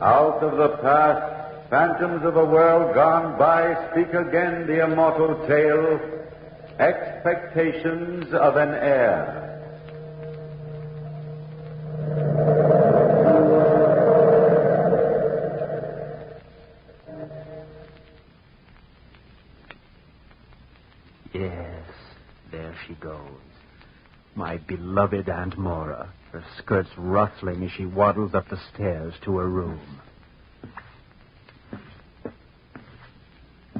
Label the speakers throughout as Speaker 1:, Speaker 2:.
Speaker 1: Out of the past, phantoms of a world gone by, speak again the immortal tale, Expectations of an Heir.
Speaker 2: Yes, there she goes. My beloved Aunt Mora, her skirts rustling as she waddles up the stairs to her room.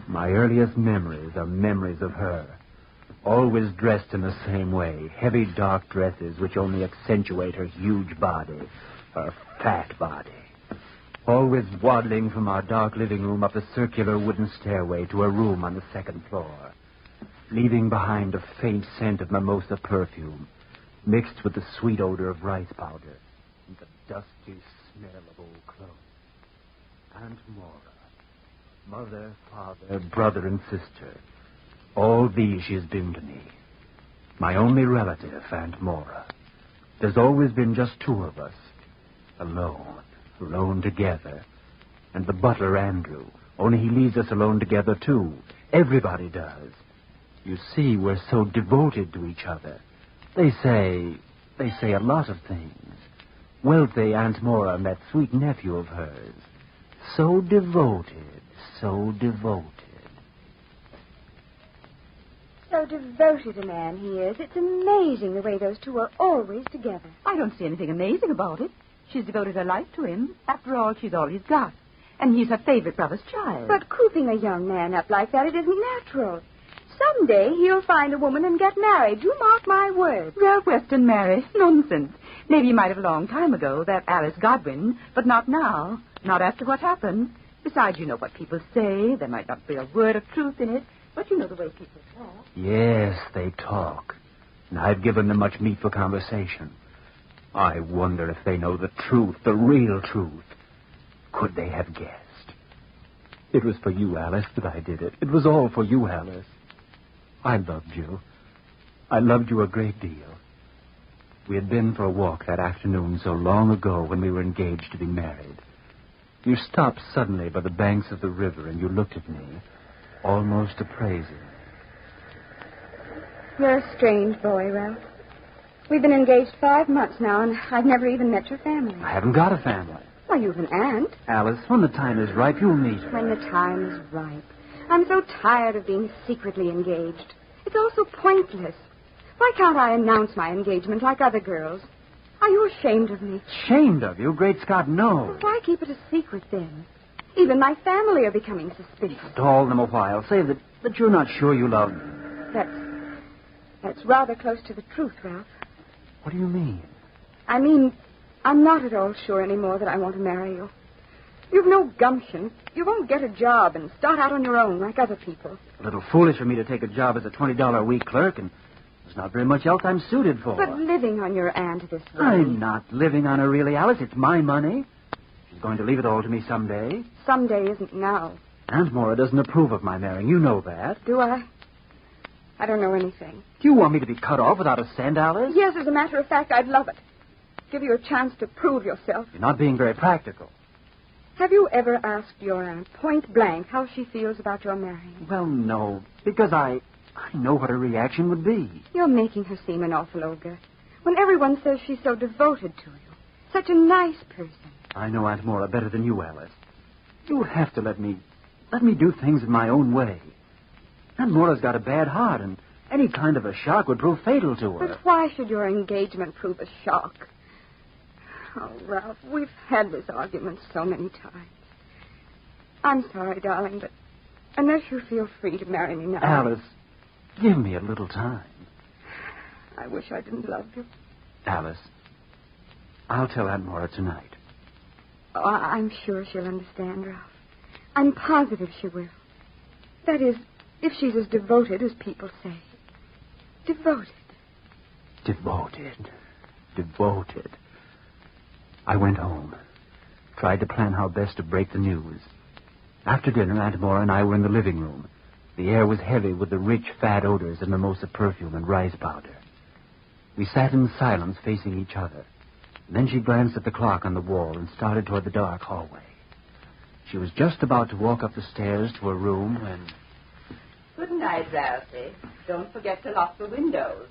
Speaker 2: My earliest memories are memories of her, always dressed in the same way, heavy dark dresses which only accentuate her huge body, her fat body. Always waddling from our dark living room up the circular wooden stairway to her room on the second floor, leaving behind a faint scent of mimosa perfume, mixed with the sweet odor of rice powder and the dusty smell of old clothes. Aunt Mora, mother, father, brother, and sister, all these she has been to me. My only relative, Aunt Mora. There's always been just two of us, alone together. And the butler, Andrew, only he leaves us alone together, too. Everybody does. You see, we're so devoted to each other. They say a lot of things. Wealthy Aunt Mora and that sweet nephew of hers. So devoted, so devoted.
Speaker 3: So devoted a man he is. It's amazing the way those two are always together.
Speaker 4: I don't see anything amazing about it. She's devoted her life to him. After all, she's all he's got. And he's her favorite brother's child.
Speaker 3: But cooping a young man up like that, it isn't natural. Someday he'll find a woman and get married. You mark my words.
Speaker 4: Ralph Weston marry? Nonsense. Maybe he might have a long time ago, that Alice Godwin, but not now. Not after what happened. Besides, you know what people say. There might not be a word of truth in it, but you know the way people talk.
Speaker 2: Yes, they talk. And I've given them much meat for conversation. I wonder if they know the truth, the real truth. Could they have guessed? It was for you, Alice, that I did it. It was all for you, Alice. I loved you. I loved you a great deal. We had been for a walk that afternoon so long ago when we were engaged to be married. You stopped suddenly by the banks of the river and you looked at me, almost appraising.
Speaker 3: You're a strange boy, Ralph. We've been engaged 5 months now, and I've never even met your family.
Speaker 2: I haven't got a family.
Speaker 3: Well, you've an aunt.
Speaker 2: Alice, when the time is ripe, you'll meet her.
Speaker 3: When the time is ripe. I'm so tired of being secretly engaged. It's all so pointless. Why can't I announce my engagement like other girls? Are you ashamed of me?
Speaker 2: Ashamed of you? Great Scott, no.
Speaker 3: Well, why keep it a secret, then? Even my family are becoming suspicious.
Speaker 2: Stall them a while. Say that you're not sure you love me.
Speaker 3: That's rather close to the truth, Ralph.
Speaker 2: What do you mean?
Speaker 3: I mean, I'm not at all sure anymore that I want to marry you. You've no gumption. You won't get a job and start out on your own like other people.
Speaker 2: A little foolish for me to take a job as a $20 a week clerk, and there's not very much else I'm suited for.
Speaker 3: But living on your aunt this way...
Speaker 2: I'm not living on her, really, Alice. It's my money. She's going to leave it all to me someday.
Speaker 3: Someday isn't now.
Speaker 2: Aunt Mora doesn't approve of my marrying. You know that.
Speaker 3: Do I? I don't know anything.
Speaker 2: Do you want me to be cut off without a cent, Alice?
Speaker 3: Yes, as a matter of fact, I'd love it. Give you a chance to prove yourself.
Speaker 2: You're not being very practical.
Speaker 3: Have you ever asked your aunt, point blank, how she feels about your marrying?
Speaker 2: Well, no, because I know what her reaction would be.
Speaker 3: You're making her seem an awful ogre, when everyone says she's so devoted to you. Such a nice person.
Speaker 2: I know Aunt Mora better than you, Alice. You'll have to let me do things in my own way. Aunt Mora's got a bad heart, and any kind of a shock would prove fatal to her.
Speaker 3: But why should your engagement prove a shock? Oh, Ralph, we've had this argument so many times. I'm sorry, darling, but unless you feel free to marry me now...
Speaker 2: Alice, give me a little time.
Speaker 3: I wish I didn't love you.
Speaker 2: Alice, I'll tell Aunt Mora tonight.
Speaker 3: Oh, I'm sure she'll understand, Ralph. I'm positive she will. That is, if she's as devoted as people say. Devoted.
Speaker 2: Devoted. I went home. Tried to plan how best to break the news. After dinner, Aunt Mora and I were in the living room. The air was heavy with the rich, fat odors of mimosa perfume and rice powder. We sat in silence facing each other. Then she glanced at the clock on the wall and started toward the dark hallway. She was just about to walk up the stairs to her room when...
Speaker 4: Good night, Ralphie. Don't forget to lock the windows.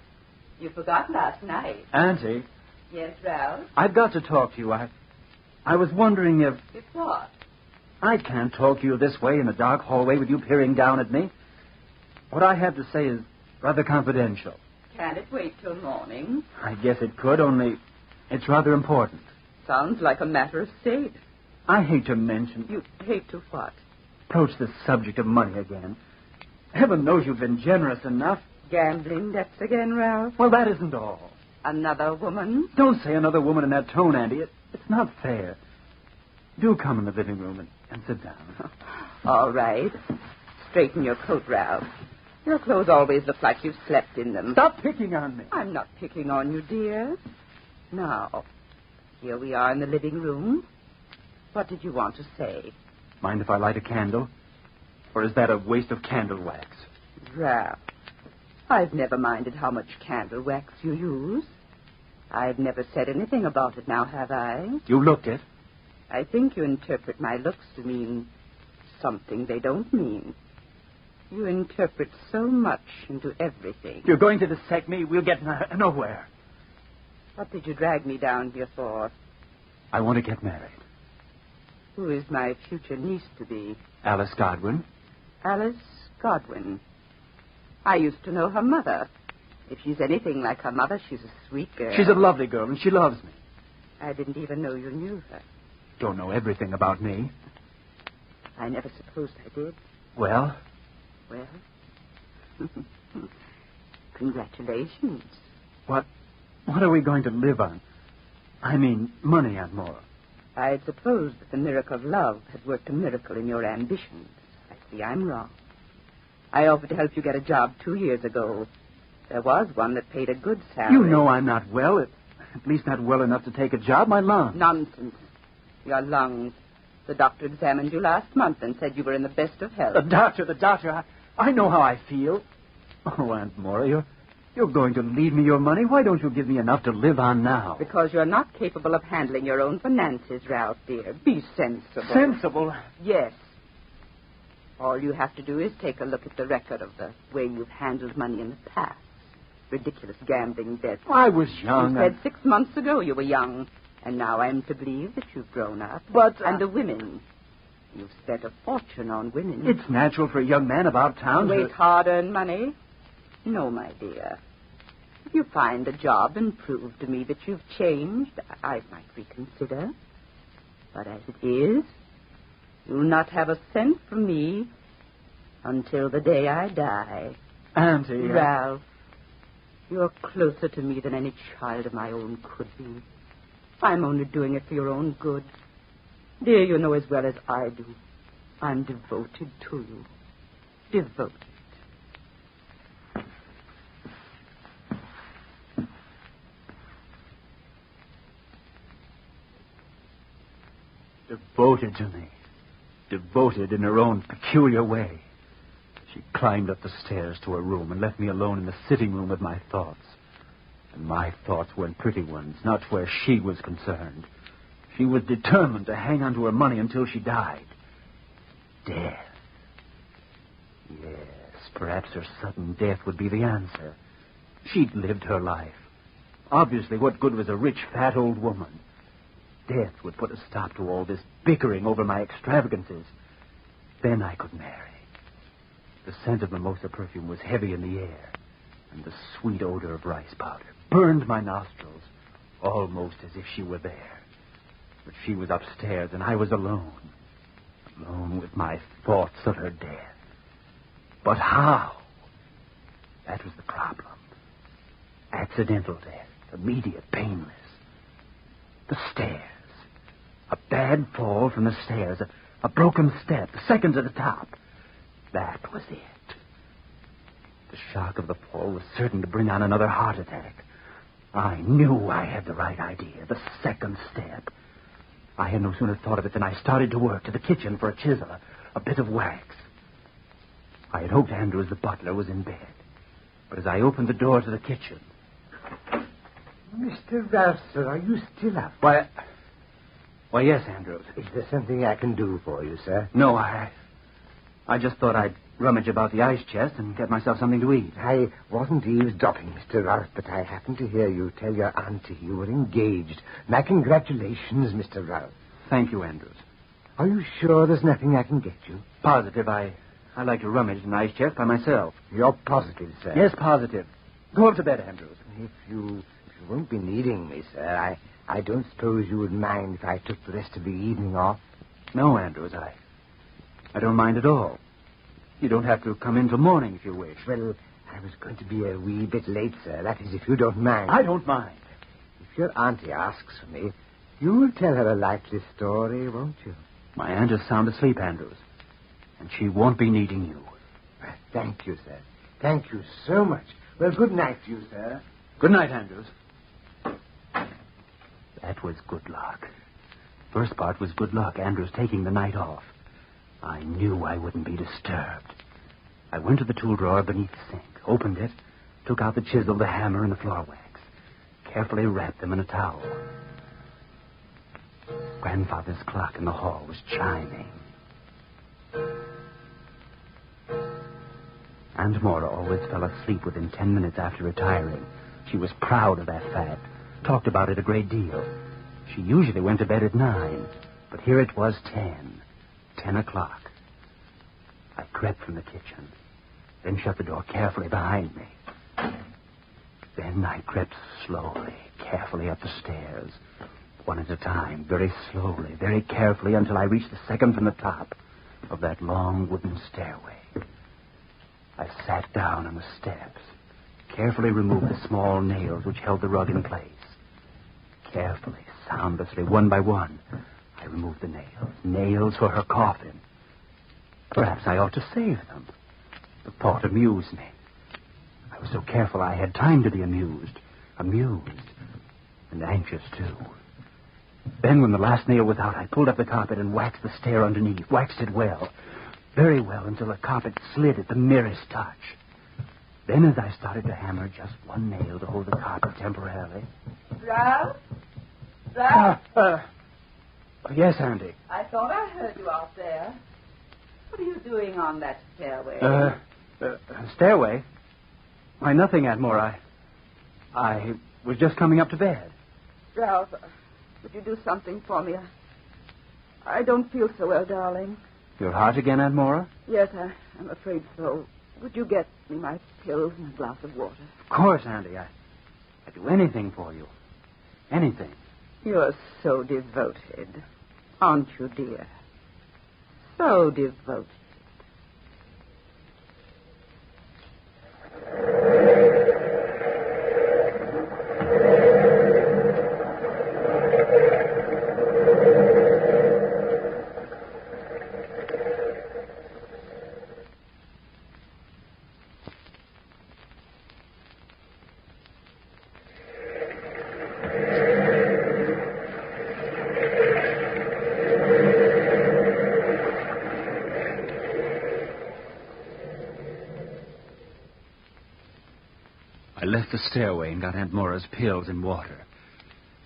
Speaker 4: You forgot last night.
Speaker 2: Auntie.
Speaker 4: Yes, Ralph?
Speaker 2: I've got to talk to you. I was wondering if...
Speaker 4: If what?
Speaker 2: I can't talk to you this way in the dark hallway with you peering down at me. What I have to say is rather confidential.
Speaker 4: Can't it wait till morning?
Speaker 2: I guess it could, only it's rather important.
Speaker 4: Sounds like a matter of state.
Speaker 2: I hate to mention...
Speaker 4: You hate to what?
Speaker 2: Approach the subject of money again. Heaven knows you've been generous enough.
Speaker 4: Gambling debts again, Ralph?
Speaker 2: Well, that isn't all.
Speaker 4: Another woman?
Speaker 2: Don't say another woman in that tone, Andy. It's not fair. Do come in the living room and sit down.
Speaker 4: All right. Straighten your coat, Ralph. Your clothes always look like you've slept in them.
Speaker 2: Stop picking on me.
Speaker 4: I'm not picking on you, dear. Now, here we are in the living room. What did you want to say?
Speaker 2: Mind if I light a candle? Or is that a waste of candle wax?
Speaker 4: Ralph, I've never minded how much candle wax you use. I've never said anything about it now, have I?
Speaker 2: You looked it.
Speaker 4: I think you interpret my looks to mean something they don't mean. You interpret so much into everything.
Speaker 2: If you're going to dissect me, we'll get nowhere.
Speaker 4: What did you drag me down here for?
Speaker 2: I want to get married.
Speaker 4: Who is my future niece-to-be?
Speaker 2: Alice Godwin.
Speaker 4: Alice Godwin. I used to know her mother. If she's anything like her mother, she's a sweet girl.
Speaker 2: She's a lovely girl, and she loves me.
Speaker 4: I didn't even know you knew her.
Speaker 2: Don't know everything about me.
Speaker 4: I never supposed I did.
Speaker 2: Well?
Speaker 4: Well? Congratulations.
Speaker 2: What are we going to live on? I mean, money, Aunt Maura.
Speaker 4: I had supposed that the miracle of love had worked a miracle in your ambitions. I see I'm wrong. I offered to help you get a job 2 years ago. There was one that paid a good salary.
Speaker 2: You know I'm not well. At least not well enough to take a job. My lungs.
Speaker 4: Nonsense. Your lungs. The doctor examined you last month and said you were in the best of health.
Speaker 2: The doctor. I know how I feel. Oh, Aunt Maura, you're going to leave me your money. Why don't you give me enough to live on now?
Speaker 4: Because you're not capable of handling your own finances, Ralph, dear. Be sensible.
Speaker 2: Sensible?
Speaker 4: Yes. All you have to do is take a look at the record of the way you've handled money in the past. Ridiculous gambling debts.
Speaker 2: I was young.
Speaker 4: You said 6 months ago you were young. And now I'm to believe that you've grown up.
Speaker 2: But...
Speaker 4: And the women. You've spent a fortune on women.
Speaker 2: It's natural for a young man about town
Speaker 4: to... Waste hard-earned money? No, my dear. If you find a job and prove to me that you've changed, I might reconsider. But as it is, you'll not have a cent from me until the day I die.
Speaker 2: Auntie...
Speaker 4: Ralph, you're closer to me than any child of my own could be. I'm only doing it for your own good. Dear, you know as well as I do. I'm devoted to you. Devoted.
Speaker 2: Devoted to me. Devoted in her own peculiar way. She climbed up the stairs to her room and left me alone in the sitting room with my thoughts. And my thoughts weren't pretty ones, not where she was concerned. She was determined to hang on to her money until she died. Death. Yes, perhaps her sudden death would be the answer. She'd lived her life. Obviously, what good was a rich, fat old woman? Death would put a stop to all this bickering over my extravagances. Then I could marry. The scent of mimosa perfume was heavy in the air, and the sweet odor of rice powder burned my nostrils, almost as if she were there. But she was upstairs, and I was alone. Alone with my thoughts of her death. But how? That was the problem. Accidental death, immediate, painless. The stairs. A bad fall from the stairs, a broken step, seconds at the top. That was it. The shock of the fall was certain to bring on another heart attack. I knew I had the right idea, the second step. I had no sooner thought of it than I started to work to the kitchen for a chisel, a bit of wax. I had hoped Andrews, the butler, was in bed. But as I opened the door to the kitchen...
Speaker 5: Mr. Ralph, sir, are you still up?
Speaker 2: Why, yes, Andrews.
Speaker 5: Is there something I can do for you, sir?
Speaker 2: No, I just thought I'd rummage about the ice chest and get myself something to eat.
Speaker 5: I wasn't eavesdropping, Mr. Ralph, but I happened to hear you tell your auntie you were engaged. My congratulations, Mr. Ralph.
Speaker 2: Thank you, Andrews.
Speaker 5: Are you sure there's nothing I can get you?
Speaker 2: Positive. I like to rummage an ice chest by myself.
Speaker 5: You're positive, sir?
Speaker 2: Yes, positive. Go up to bed, Andrews.
Speaker 5: If you won't be needing me, sir, I don't suppose you would mind if I took the rest of the evening off?
Speaker 2: No, Andrews, I don't mind at all. You don't have to come in till morning if you wish.
Speaker 5: Well, I was going to be a wee bit late, sir. That is, if you don't mind.
Speaker 2: I don't mind.
Speaker 5: If your auntie asks for me, you will tell her a likely story, won't you?
Speaker 2: My aunt is sound asleep, Andrews, and she won't be needing you.
Speaker 5: Well, thank you, sir. Thank you so much. Well, good night to you, sir.
Speaker 2: Good night, Andrews. That was good luck. First part was good luck, Andrews taking the night off. I knew I wouldn't be disturbed. I went to the tool drawer beneath the sink, opened it, took out the chisel, the hammer, and the floor wax, carefully wrapped them in a towel. Grandfather's clock in the hall was chiming. Aunt Mora always fell asleep within 10 minutes after retiring. She was proud of that fact, talked about it a great deal. She usually went to bed at 9, but here it was 10 o'clock. I crept from the kitchen, then shut the door carefully behind me. Then I crept slowly, carefully up the stairs, one at a time, very slowly, very carefully, until I reached the second from the top of that long wooden stairway. I sat down on the steps, carefully removed the small nails which held the rug in place. Carefully, soundlessly, one by one, I removed the nails for her coffin. Perhaps I ought to save them. The thought amused me. I was so careful I had time to be amused, and anxious, too. Then, when the last nail was out, I pulled up the carpet and waxed the stair underneath, waxed it well, very well, until the carpet slid at the merest touch. Then, as I started to hammer just one nail to hold the carpet temporarily...
Speaker 4: Ralph? Ralph?
Speaker 2: Yes, Auntie.
Speaker 4: I thought I heard you out there. What are you doing on that stairway?
Speaker 2: Stairway? Why, nothing, Aunt Moore. I was just coming up to bed.
Speaker 3: Ralph, would you do something for me? I don't feel so well, darling.
Speaker 2: You're hot again, Aunt Mora?
Speaker 3: Yes, I'm afraid so. Would you get me my pills and a glass of water?
Speaker 2: Of course, Auntie. I'd do anything for you. Anything.
Speaker 3: You're so devoted, aren't you, dear? So devoted.
Speaker 2: I left the stairway and got Aunt Mora's pills and water.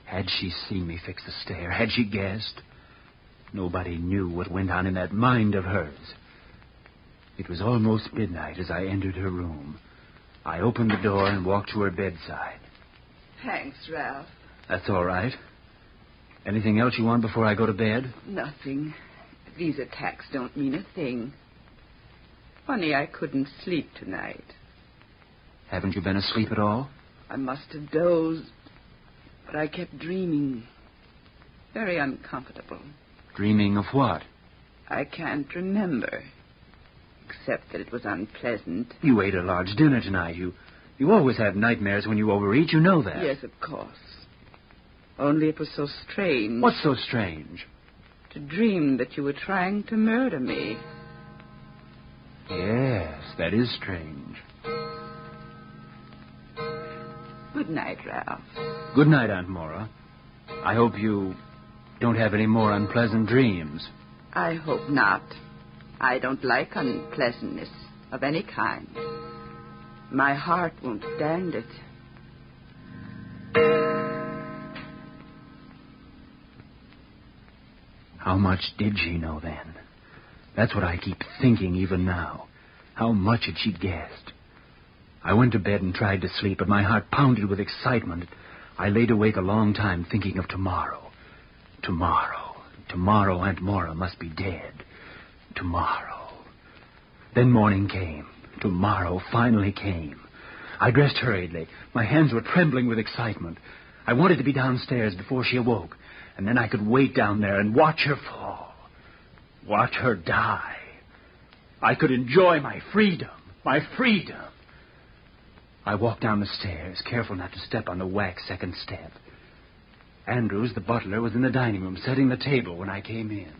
Speaker 2: Had she seen me fix the stair? Had she guessed? Nobody knew what went on in that mind of hers. It was almost midnight as I entered her room. I opened the door and walked to her bedside.
Speaker 4: Thanks, Ralph.
Speaker 2: That's all right. Anything else you want before I go to bed?
Speaker 4: Nothing. These attacks don't mean a thing. Funny I couldn't sleep tonight.
Speaker 2: Haven't you been asleep at all?
Speaker 4: I must have dozed, but I kept dreaming. Very uncomfortable.
Speaker 2: Dreaming of what?
Speaker 4: I can't remember, except that it was unpleasant.
Speaker 2: You ate a large dinner tonight. You always have nightmares when you overeat. You know that.
Speaker 4: Yes, of course. Only it was so strange.
Speaker 2: What's so strange?
Speaker 4: To dream that you were trying to murder me.
Speaker 2: Yes, that is strange.
Speaker 4: Good night, Ralph.
Speaker 2: Good night, Aunt Mora. I hope you don't have any more unpleasant dreams.
Speaker 4: I hope not. I don't like unpleasantness of any kind. My heart won't stand it.
Speaker 2: How much did she know then? That's what I keep thinking even now. How much had she guessed? I went to bed and tried to sleep, but my heart pounded with excitement. I laid awake a long time thinking of tomorrow. Tomorrow Aunt Maura must be dead. Tomorrow. Then morning came. Tomorrow finally came. I dressed hurriedly. My hands were trembling with excitement. I wanted to be downstairs before she awoke, and then I could wait down there and watch her fall. Watch her die. I could enjoy my freedom. My freedom. I walked down the stairs, careful not to step on the wax second step. Andrews, the butler, was in the dining room setting the table when I came in.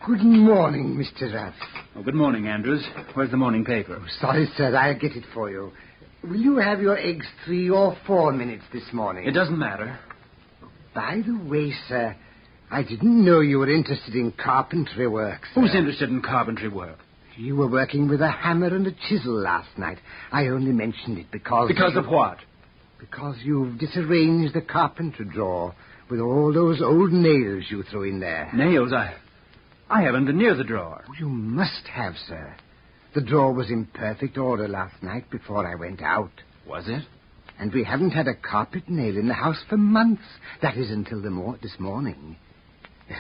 Speaker 5: Good morning, Mr. Raff.
Speaker 2: Oh, good morning, Andrews. Where's the morning paper?
Speaker 5: Oh, sorry, sir. I'll get it for you. Will you have your eggs 3 or 4 minutes this morning?
Speaker 2: It doesn't matter.
Speaker 5: By the way, sir, I didn't know you were interested in carpentry work, sir.
Speaker 2: Who's interested in carpentry work?
Speaker 5: You were working with a hammer and a chisel last night. I only mentioned it because...
Speaker 2: Because of what?
Speaker 5: Because you've disarranged the carpentry drawer with all those old nails you threw in there.
Speaker 2: Nails? I haven't been near the drawer.
Speaker 5: You must have, sir. The drawer was in perfect order last night before I went out.
Speaker 2: Was it?
Speaker 5: And we haven't had a carpet nail in the house for months. That is until this morning.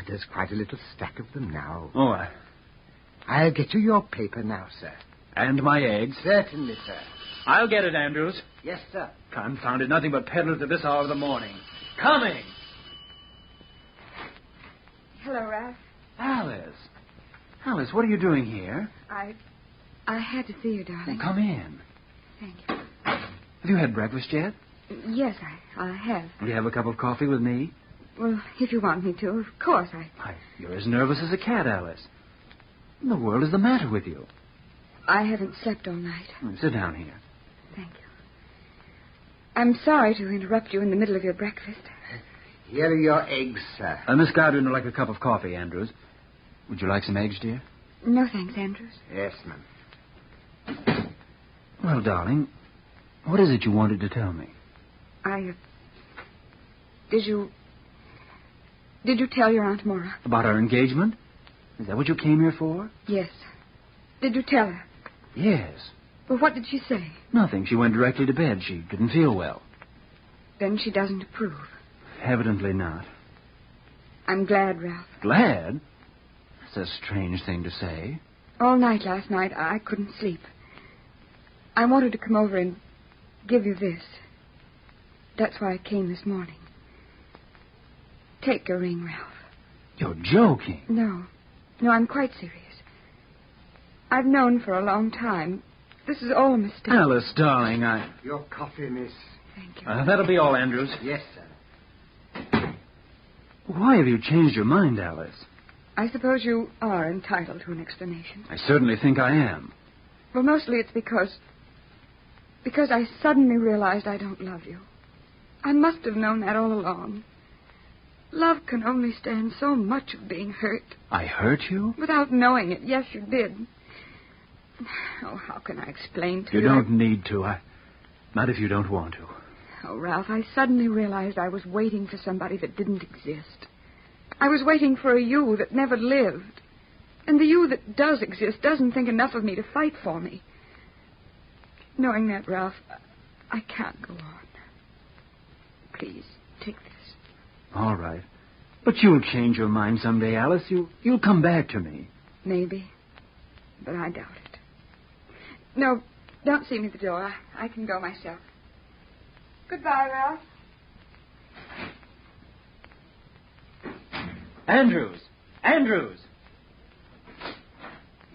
Speaker 5: There's quite a little stack of them now.
Speaker 2: Oh,
Speaker 5: I'll get you your paper now, sir.
Speaker 2: And my eggs?
Speaker 5: Certainly, sir.
Speaker 2: I'll get it, Andrews.
Speaker 5: Yes, sir.
Speaker 2: Confounded, nothing but peddlers at this hour of the morning. Coming!
Speaker 3: Hello, Ralph.
Speaker 2: Alice, what are you doing here?
Speaker 3: I had to see you, darling.
Speaker 2: Come in.
Speaker 3: Thank you.
Speaker 2: Have you had breakfast yet?
Speaker 3: Yes, I have.
Speaker 2: Will you have a cup of coffee with me?
Speaker 3: Well, if you want me to, of course
Speaker 2: You're as nervous as a cat, Alice. What in the world is the matter with you?
Speaker 3: I haven't slept all night.
Speaker 2: Sit down here.
Speaker 3: Thank you. I'm sorry to interrupt you in the middle of your breakfast.
Speaker 5: Here are your eggs, sir.
Speaker 2: Miss Godwin would like a cup of coffee, Andrews. Would you like some eggs, dear?
Speaker 3: No, thanks, Andrews.
Speaker 5: Yes, ma'am.
Speaker 2: Well, darling, what is it you wanted to tell me?
Speaker 3: Did you tell your Aunt Maura?
Speaker 2: About our engagement? Is that what you came here for?
Speaker 3: Yes. Did you tell her?
Speaker 2: Yes.
Speaker 3: Well, what did she say?
Speaker 2: Nothing. She went directly to bed. She didn't feel well.
Speaker 3: Then she doesn't approve.
Speaker 2: Evidently not.
Speaker 3: I'm glad, Ralph.
Speaker 2: Glad? That's a strange thing to say.
Speaker 3: All night last night, I couldn't sleep. I wanted to come over and give you this. That's why I came this morning. Take your ring, Ralph.
Speaker 2: You're joking.
Speaker 3: No, I'm quite serious. I've known for a long time. This is all a mistake.
Speaker 2: Alice, darling,
Speaker 5: Your coffee, miss.
Speaker 3: Thank you.
Speaker 2: That'll be all, Andrews.
Speaker 5: Yes, sir.
Speaker 2: Why have you changed your mind, Alice?
Speaker 3: I suppose you are entitled to an explanation.
Speaker 2: I certainly think I am.
Speaker 3: Well, mostly it's because I suddenly realized I don't love you. I must have known that all along. Love can only stand so much of being hurt.
Speaker 2: I hurt you?
Speaker 3: Without knowing it. Yes, you did. Oh, how can I explain to you?
Speaker 2: You don't need to. Not if you don't want to.
Speaker 3: Oh, Ralph, I suddenly realized I was waiting for somebody that didn't exist. I was waiting for a you that never lived. And the you that does exist doesn't think enough of me to fight for me. Knowing that, Ralph, I can't go on. Please, take this.
Speaker 2: All right. But you'll change your mind someday, Alice. You'll come back to me.
Speaker 3: Maybe. But I doubt it. No, don't see me at the door. I can go myself. Goodbye, Ralph.
Speaker 2: Andrews!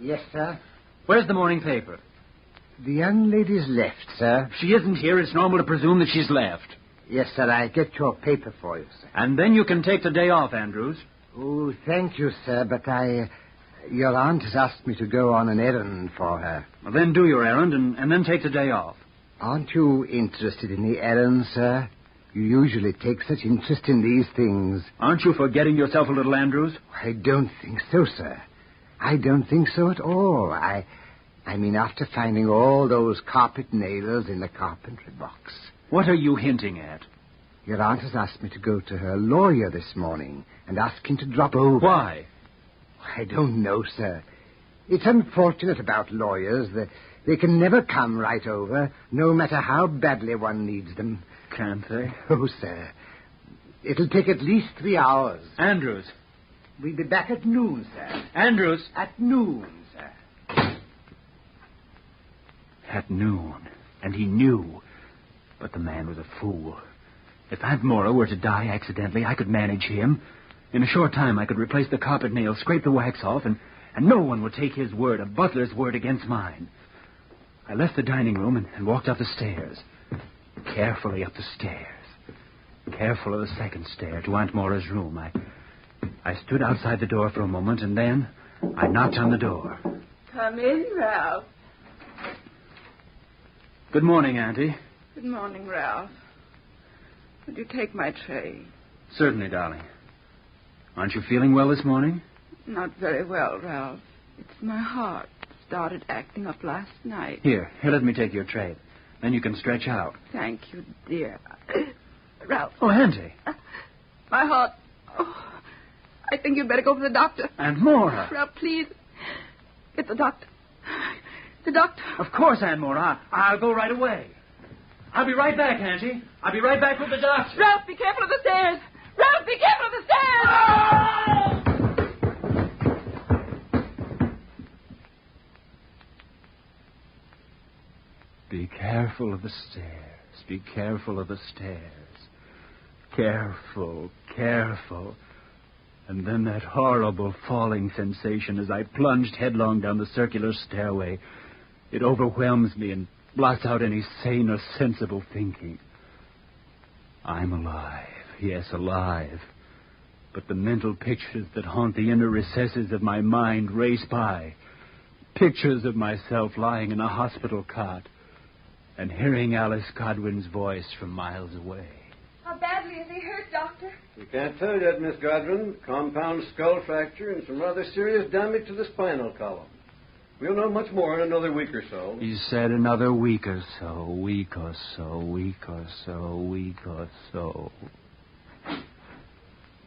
Speaker 5: Yes, sir?
Speaker 2: Where's the morning paper?
Speaker 5: The young lady's left, sir.
Speaker 2: If she isn't here, it's normal to presume that she's left.
Speaker 5: Yes, sir. I'll get your paper for you, sir.
Speaker 2: And then you can take the day off, Andrews.
Speaker 5: Oh, thank you, sir, but your aunt has asked me to go on an errand for her.
Speaker 2: Well, then do your errand and then take the day off.
Speaker 5: Aren't you interested in the errand, sir? You usually take such interest in these things.
Speaker 2: Aren't you forgetting yourself a little, Andrews?
Speaker 5: I don't think so, sir. I don't think so at all. I mean, after finding all those carpet nails in the carpentry box.
Speaker 2: What are you hinting at?
Speaker 5: Your aunt has asked me to go to her lawyer this morning and ask him to drop over.
Speaker 2: Why?
Speaker 5: I don't know, sir. It's unfortunate about lawyers. They can never come right over, no matter how badly one needs them.
Speaker 2: Can't they?
Speaker 5: Oh, sir. It'll take at least 3 hours.
Speaker 2: Andrews.
Speaker 5: We'll be back at noon, sir.
Speaker 2: Andrews.
Speaker 5: At noon, sir.
Speaker 2: At noon. And he knew. But the man was a fool. If Aunt Mora were to die accidentally, I could manage him. In a short time, I could replace the carpet nails, scrape the wax off, and no one would take his word, a butler's word, against mine. I left the dining room and walked up the stairs. Carefully up the stairs. Careful of the second stair to Aunt Mora's room. I stood outside the door for a moment, and then I knocked on the door.
Speaker 4: Come in, Ralph.
Speaker 2: Good morning, Auntie.
Speaker 4: Good morning, Ralph. Would you take my tray?
Speaker 2: Certainly, darling. Aren't you feeling well this morning?
Speaker 4: Not very well, Ralph. It's my heart. Started acting up last night.
Speaker 2: Here, let me take your tray. Then you can stretch out.
Speaker 4: Thank you, dear. Ralph.
Speaker 2: Oh, Auntie.
Speaker 4: My heart. Oh, I think you'd better go for the doctor.
Speaker 2: Aunt Mora.
Speaker 4: Ralph, please. Get the doctor. The doctor.
Speaker 2: Of course, Aunt Mora. I'll go right away. I'll be right back, Auntie. I'll be right back with the doctor.
Speaker 4: Ralph, be careful of the stairs. Ralph, be careful of the stairs.
Speaker 2: Oh! Be careful of the stairs. Be careful of the stairs. Careful, careful. And then that horrible falling sensation as I plunged headlong down the circular stairway. It overwhelms me and blots out any sane or sensible thinking. I'm alive. Yes, alive. But the mental pictures that haunt the inner recesses of my mind race by. Pictures of myself lying in a hospital cot and hearing Alice Godwin's voice from miles away.
Speaker 3: How badly is he hurt, Doctor?
Speaker 6: We can't tell yet, Miss Godwin. Compound skull fracture and some rather serious damage to the spinal column. We'll know much more in another week or so.
Speaker 2: He said another week or so, week or so, week or so, week or so.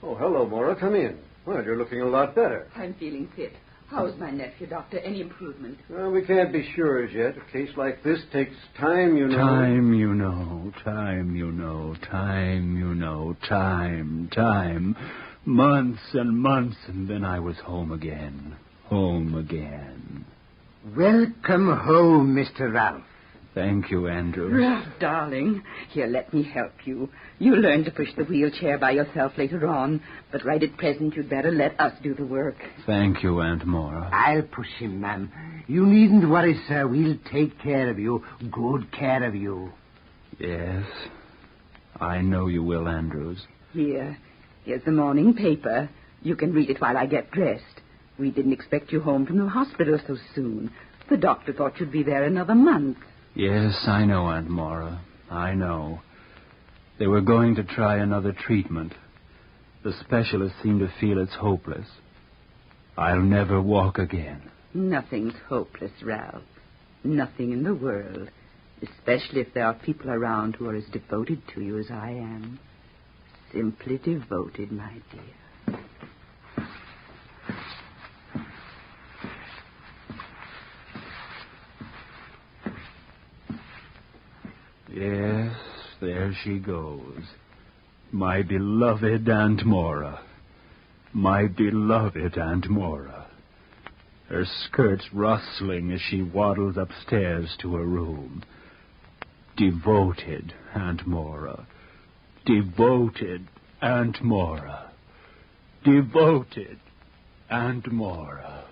Speaker 6: Oh, hello, Mora. Come in. Well, you're looking a lot better.
Speaker 4: I'm feeling fit. How's my nephew, Doctor? Any improvement?
Speaker 6: Well, we can't be sure as yet. A case like this takes time, you know.
Speaker 2: Time, you know, time, you know, time, you know, time. Months and months, and then I was home again. Home again.
Speaker 5: Welcome home, Mr. Ralph.
Speaker 2: Thank you, Andrew.
Speaker 4: Ralph, darling. Here, let me help you. You learn to push the wheelchair by yourself later on, but right at present you'd better let us do the work.
Speaker 2: Thank you, Aunt Mora.
Speaker 5: I'll push him, ma'am. You needn't worry, sir. We'll take care of you. Good care of you.
Speaker 2: Yes, I know you will, Andrews.
Speaker 4: Here's the morning paper. You can read it while I get dressed. We didn't expect you home from the hospital so soon. The doctor thought you'd be there another month.
Speaker 2: Yes, I know, Aunt Mora. I know. They were going to try another treatment. The specialist seemed to feel it's hopeless. I'll never walk again.
Speaker 4: Nothing's hopeless, Ralph. Nothing in the world. Especially if there are people around who are as devoted to you as I am. Simply devoted, my dear.
Speaker 2: Yes, there she goes. My beloved Aunt Mora. My beloved Aunt Mora. Her skirts rustling as she waddles upstairs to her room. Devoted Aunt Mora. Devoted Aunt Mora. Devoted Aunt Mora.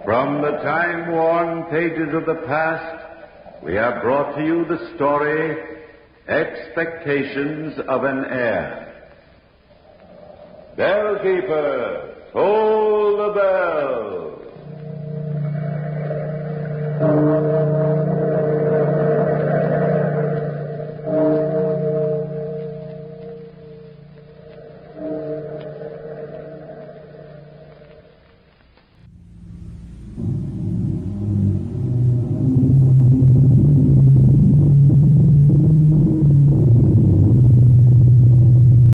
Speaker 1: From the time-worn pages of the past, we have brought to you the story, Expectations of an Heir. Bellkeeper, toll the bell.